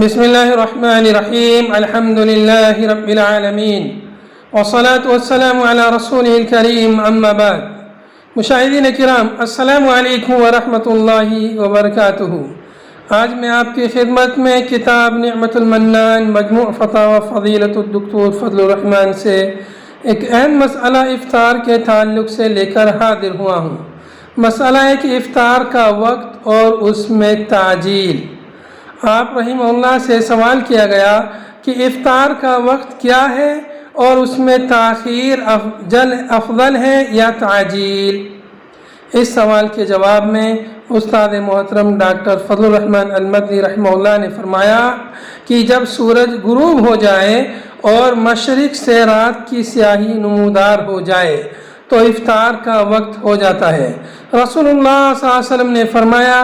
بسم اللہ الرحمن الرحیم الحمد للہ رب العالمین والصلاة والسلام علی رسولہ الکریم اما بعد۔ مشاہدین کرام، السلام علیکم ورحمۃ اللہ وبرکاتہ۔ آج میں آپ کی خدمت میں کتاب نعمت المنان مجموع فتاوی فضیلت الدکتور فضل الرحمن سے ایک اہم مسئلہ افطار کے تعلق سے لے کر حاضر ہوا ہوں۔ مسئلہ ہے کہ افطار کا وقت اور اس میں تعجیل۔ آپ رحمہ اللہ سے سوال کیا گیا کہ افطار کا وقت کیا ہے اور اس میں تاخیر افضل ہے یا تعجیل؟ اس سوال کے جواب میں استاد محترم ڈاکٹر فضل الرحمن المدنی رحمہ اللہ نے فرمایا کہ جب سورج غروب ہو جائے اور مشرق سے رات کی سیاہی نمودار ہو جائے تو افطار کا وقت ہو جاتا ہے۔ رسول اللہ صلی اللہ علیہ وسلم نے فرمایا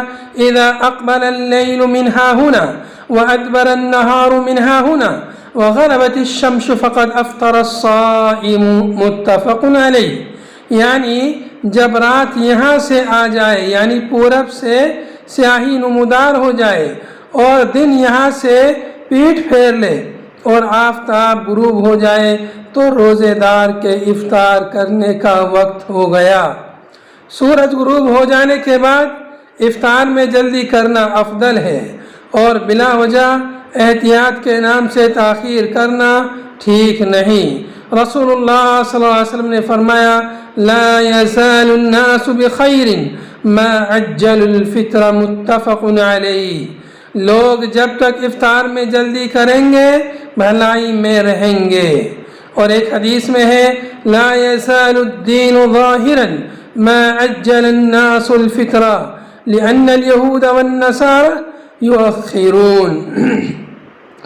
اذا اقبل اللیل من ها هنا وادبر النهار من ها هنا وغربت الشمس فقد افطر الصائم، متفق علیہ۔ یعنی جب رات یہاں سے آ جائے، یعنی پورب سے سیاہی نمودار ہو جائے اور دن یہاں سے پیٹھ پھیر لے اور آفتاب غروب ہو جائے تو روزے دار کے افطار کرنے کا وقت ہو گیا۔ سورج غروب ہو جانے کے بعد افطار میں جلدی کرنا افضل ہے اور بلا وجہ احتیاط کے نام سے تاخیر کرنا ٹھیک نہیں۔ رسول اللہ صلی اللہ علیہ وسلم نے فرمایا لا يزال الناس بخیر ما عجل الفطر، متفق علیہ۔ لوگ جب تک افطار میں جلدی کریں گے بھلائی میں رہیں گے۔ اور ایک حدیث میں ہے لا يزال الدین ظاہرا ما عجل الناس الفطر لأن اليهود والنصارى يؤخرون،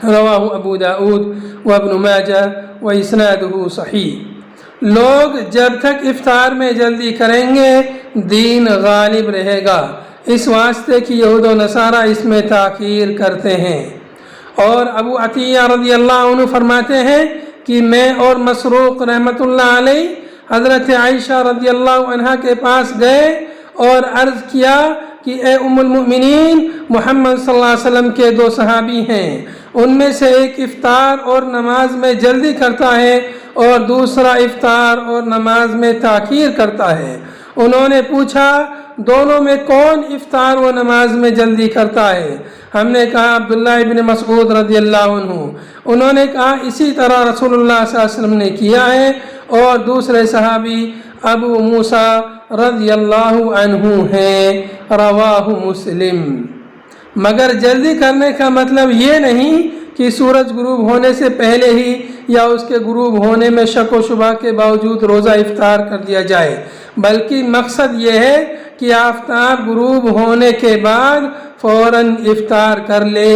رواہ ابو داود وابن ماجہ واسنادہ صحیح۔ لوگ جب تک افطار میں جلدی کریں گے دین غالب رہے گا، اس واسطے کہ یہود و نصارہ اس میں تاخیر کرتے ہیں۔ اور ابو عطیہ رضی اللہ عنہ فرماتے ہیں کہ میں اور مسروق رحمۃ اللہ علیہ حضرت عائشہ رضی اللہ عنہا کے پاس گئے اور عرض کیا کہ اے ام المؤمنین، محمد صلی اللہ علیہ وسلم کے دو صحابی ہیں، ان میں سے ایک افطار اور نماز میں جلدی کرتا ہے اور دوسرا افطار اور نماز میں تاخیر کرتا ہے۔ انہوں نے پوچھا دونوں میں کون افطار و نماز میں جلدی کرتا ہے؟ ہم نے کہا عبداللہ ابن مسعود رضی اللہ عنہ۔ انہوں نے کہا اسی طرح رسول اللہ صلی اللہ علیہ وسلم نے کیا ہے، اور دوسرے صحابی ابو موسیٰ رضی اللہ عنہ ہیں، رواہ مسلم۔ مگر جلدی کرنے کا مطلب یہ نہیں کہ سورج غروب ہونے سے پہلے ہی یا اس کے غروب ہونے میں شک و شبہ کے باوجود روزہ افطار کر دیا جائے، بلکہ مقصد یہ ہے کہ آفتاب غروب ہونے کے بعد فوراً افطار کر لے،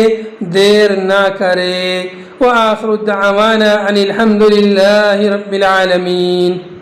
دیر نہ کرے۔ وآخر الدعوانا ان الحمد للہ رب العالمین۔